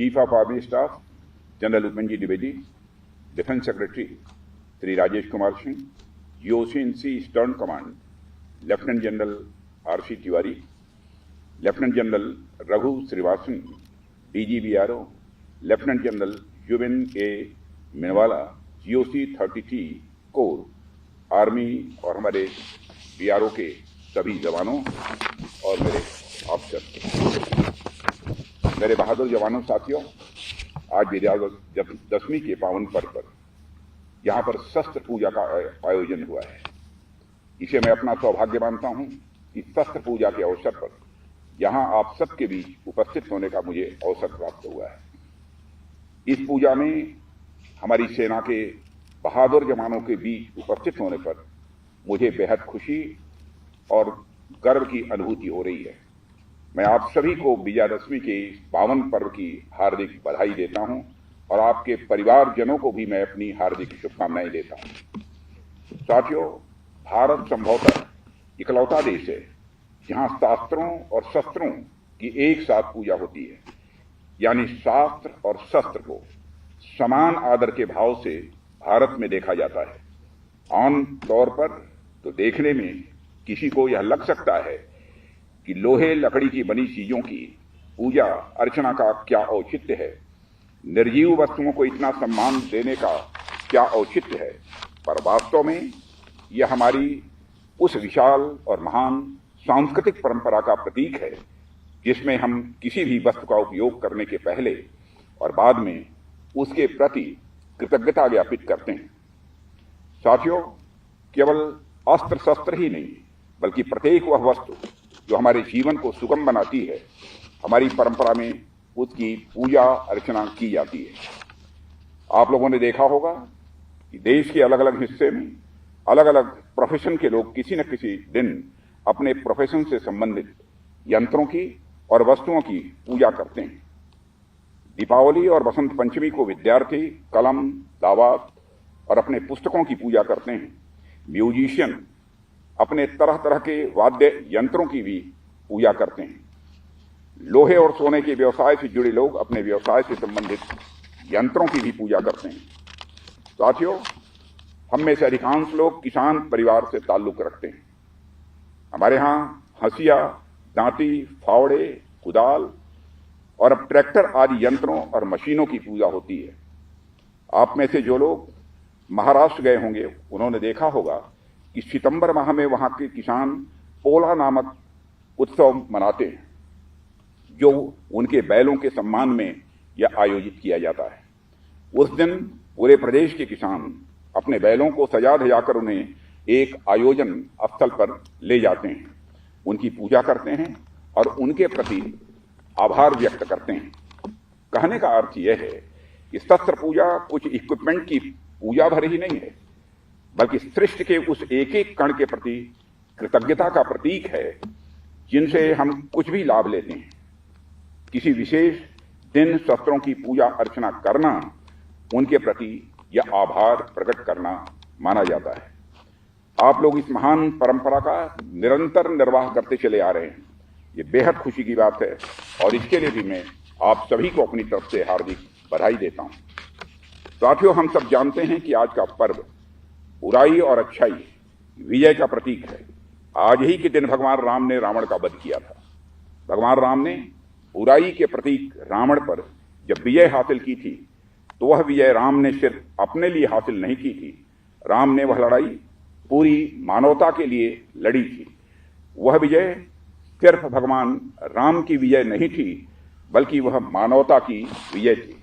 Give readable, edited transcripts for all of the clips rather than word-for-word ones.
Chief of army staff general Upendra ji Dwivedi, defence secretary Shri Rajesh Kumar Singh, GOC&C eastern command lieutenant general RC Tiwari, lieutenant general Raghu Srivastava, DGBRO, lieutenant general युविन A Minwala, GOC 33 corps, army और हमारे BRO के सभी जवानों और मेरे ऑफिसर, मेरे बहादुर जवानों साथियों, आज विजयादशमी के पावन पर्व पर यहाँ पर शस्त्र पूजा का आयोजन हुआ है। इसे मैं अपना सौभाग्य मानता हूँ कि शस्त्र पूजा के अवसर पर यहाँ आप सबके बीच उपस्थित होने का मुझे अवसर प्राप्त हुआ है। इस पूजा में हमारी सेना के बहादुर जवानों के बीच उपस्थित होने पर मुझे बेहद खुशी और गर्व की अनुभूति हो रही है। मैं आप सभी को विजयादशमी के इस पावन पर्व की हार्दिक बधाई देता हूं और आपके परिवारजनों को भी मैं अपनी हार्दिक शुभकामनाएं देता हूं। साथियों, भारत संभवतः इकलौता देश है जहां शास्त्रों और शस्त्रों की एक साथ पूजा होती है, यानी शास्त्र और शस्त्र को समान आदर के भाव से भारत में देखा जाता है। आम तौर पर तो देखने में किसी को यह लग सकता है कि लोहे लकड़ी की बनी चीजों की पूजा अर्चना का क्या औचित्य है, निर्जीव वस्तुओं को इतना सम्मान देने का क्या औचित्य है, पर वास्तव में यह हमारी उस विशाल और महान सांस्कृतिक परंपरा का प्रतीक है जिसमें हम किसी भी वस्तु का उपयोग करने के पहले और बाद में उसके प्रति कृतज्ञता ज्ञापित करते हैं। साथियों, केवल अस्त्र शस्त्र ही नहीं बल्कि प्रत्येक वह वस्तु जो हमारे जीवन को सुगम बनाती है, हमारी परंपरा में उसकी पूजा अर्चना की जाती है। आप लोगों ने देखा होगा कि देश के अलग अलग हिस्से में अलग अलग प्रोफेशन के लोग किसी न किसी दिन अपने प्रोफेशन से संबंधित यंत्रों की और वस्तुओं की पूजा करते हैं। दीपावली और बसंत पंचमी को विद्यार्थी कलम, दावात और अपने पुस्तकों की पूजा करते हैं। म्यूजिशियन अपने तरह तरह के वाद्य यंत्रों की भी पूजा करते हैं। लोहे और सोने के व्यवसाय से जुड़े लोग अपने व्यवसाय से संबंधित यंत्रों की भी पूजा करते हैं। साथियों, हम में से अधिकांश लोग किसान परिवार से ताल्लुक रखते हैं। हमारे यहाँ हंसिया, दांती, फावड़े, कुदाल और अब ट्रैक्टर आदि यंत्रों और मशीनों की पूजा होती है। आप में से जो लोग महाराष्ट्र गए होंगे उन्होंने देखा होगा कि सितंबर माह में वहां के किसान पोला नामक उत्सव मनाते हैं, जो उनके बैलों के सम्मान में यह आयोजित किया जाता है। उस दिन पूरे प्रदेश के किसान अपने बैलों को सजा धजाकर उन्हें एक आयोजन स्थल पर ले जाते हैं, उनकी पूजा करते हैं और उनके प्रति आभार व्यक्त करते हैं। कहने का अर्थ यह है कि शस्त्र पूजा कुछ इक्विपमेंट की पूजा भर ही नहीं है, बल्कि सृष्टि के उस एक एक कण के प्रति कृतज्ञता का प्रतीक है जिनसे हम कुछ भी लाभ लेते हैं। किसी विशेष दिन शस्त्रों की पूजा अर्चना करना उनके प्रति यह आभार प्रकट करना माना जाता है। आप लोग इस महान परंपरा का निरंतर निर्वाह करते चले आ रहे हैं, ये बेहद खुशी की बात है और इसके लिए भी मैं आप सभी को अपनी तरफ से हार्दिक बधाई देता हूं। साथियों, हम सब जानते हैं कि आज का पर्व बुराई और अच्छाई विजय का प्रतीक है। आज ही के दिन भगवान राम ने रावण का वध किया था। भगवान राम ने बुराई के प्रतीक रावण पर जब विजय हासिल की थी तो वह विजय राम ने सिर्फ अपने लिए हासिल नहीं की थी, राम ने वह लड़ाई पूरी मानवता के लिए लड़ी थी। वह विजय सिर्फ भगवान राम की विजय नहीं थी बल्कि वह मानवता की विजय थी।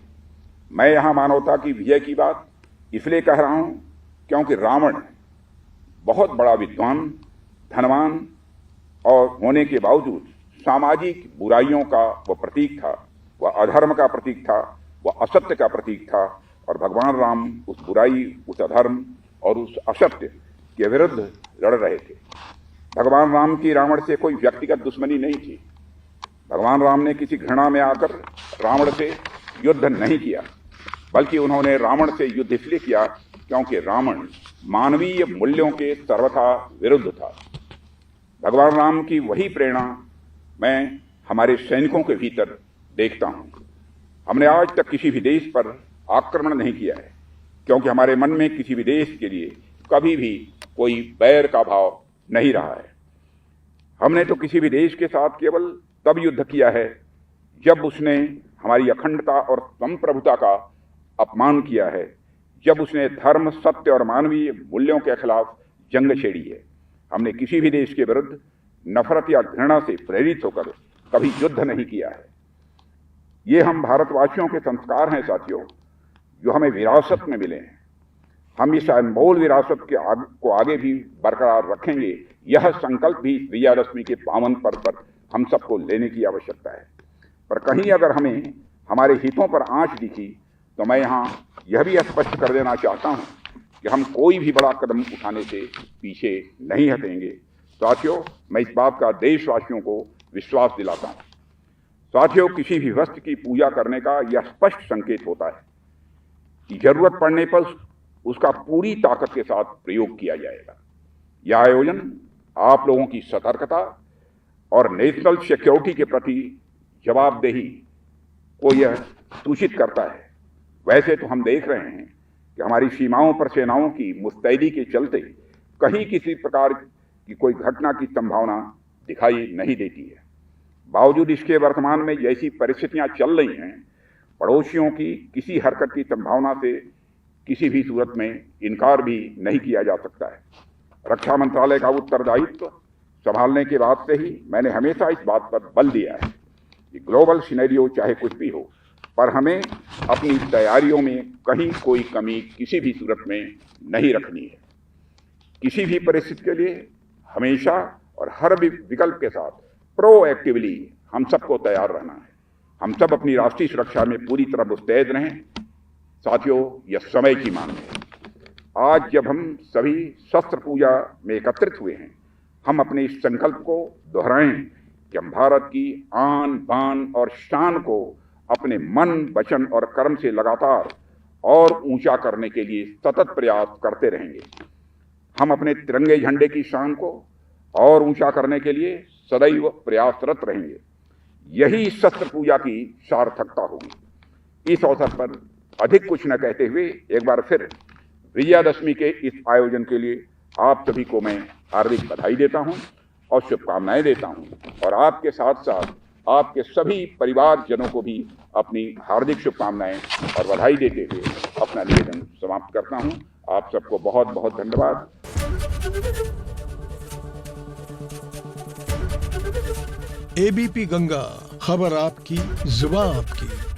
मैं यहां मानवता की विजय की बात इसलिए कह रहा हूं क्योंकि रावण बहुत बड़ा विद्वान, धनवान और होने के बावजूद सामाजिक बुराइयों का वह प्रतीक था, वह अधर्म का प्रतीक था, वह असत्य का प्रतीक था और भगवान राम उस बुराई, उस अधर्म और उस असत्य के विरुद्ध लड़ रहे थे। भगवान राम की रावण से कोई व्यक्तिगत दुश्मनी नहीं थी। भगवान राम ने किसी घृणा में आकर रावण से युद्ध नहीं किया, बल्कि उन्होंने रावण से युद्ध इसलिए किया क्योंकि रावण मानवीय मूल्यों के सर्वथा विरुद्ध था। भगवान राम की वही प्रेरणा मैं हमारे सैनिकों के भीतर देखता हूं। हमने आज तक किसी भी देश पर आक्रमण नहीं किया है, क्योंकि हमारे मन में किसी भी देश के लिए कभी भी कोई बैर का भाव नहीं रहा है। हमने तो किसी भी देश के साथ केवल तब युद्ध किया है जब उसने हमारी अखंडता और संप्रभुता का अपमान किया है, जब उसने धर्म, सत्य और मानवीय मूल्यों के खिलाफ जंग छेड़ी है। हमने किसी भी देश के विरुद्ध नफरत या घृणा से प्रेरित होकर कभी युद्ध नहीं किया है। ये हम भारतवासियों के संस्कार हैं साथियों, जो हमें विरासत में मिले हैं। हम इस अनमोल विरासत को आगे भी बरकरार रखेंगे। यह संकल्प भी विजयादशमी के पावन पर्व पर हम सबको लेने की आवश्यकता है। पर कहीं अगर हमें हमारे हितों पर आंच दिखी तो मैं यहाँ यह भी स्पष्ट कर देना चाहता हूँ कि हम कोई भी बड़ा कदम उठाने से पीछे नहीं हटेंगे। साथियों, मैं इस बात का देशवासियों को विश्वास दिलाता हूँ। साथियों, किसी भी वस्तु की पूजा करने का यह स्पष्ट संकेत होता है कि जरूरत पड़ने पर उसका पूरी ताकत के साथ प्रयोग किया जाएगा। यह आयोजन आप लोगों की सतर्कता और नेशनल सिक्योरिटी के प्रति जवाबदेही को यह सूचित करता है। वैसे तो हम देख रहे हैं कि हमारी सीमाओं पर सेनाओं की मुस्तैदी के चलते कहीं किसी प्रकार की कोई घटना की संभावना दिखाई नहीं देती है। बावजूद इसके वर्तमान में जैसी परिस्थितियां चल रही हैं, पड़ोसियों की किसी हरकत की संभावना से किसी भी सूरत में इनकार भी नहीं किया जा सकता है। रक्षा मंत्रालय का उत्तरदायित्व संभालने के बाद से ही मैंने हमेशा इस बात पर बल दिया है कि ग्लोबल सिनेरियो चाहे कुछ भी हो, पर हमें अपनी तैयारियों में कहीं कोई कमी किसी भी सूरत में नहीं रखनी है। किसी भी परिस्थिति के लिए हमेशा और हर विकल्प के साथ प्रोएक्टिवली हम सबको तैयार रहना है। हम सब अपनी राष्ट्रीय सुरक्षा में पूरी तरह मुस्तैद रहें। साथियों, यह समय की मांग है। आज जब हम सभी शस्त्र पूजा में एकत्रित हुए हैं, हम अपने इस संकल्प को दोहराएं कि हम भारत की आन, बान और शान को अपने मन, वचन और कर्म से लगातार और ऊंचा करने के लिए सतत प्रयास करते रहेंगे। हम अपने तिरंगे झंडे की शान को और ऊंचा करने के लिए सदैव प्रयासरत रहेंगे। यही शस्त्र पूजा की सार्थकता होगी। इस अवसर पर अधिक कुछ न कहते हुए एक बार फिर विजयादशमी के इस आयोजन के लिए आप सभी को मैं हार्दिक बधाई देता हूं और शुभकामनाएं देता हूं, और आपके साथ साथ आपके सभी परिवारजनों को भी अपनी हार्दिक शुभकामनाएं और बधाई देते हुए अपना निवेदन समाप्त करता हूं। आप सबको बहुत बहुत धन्यवाद। एबीपी गंगा, खबर आपकी, जुबान आपकी।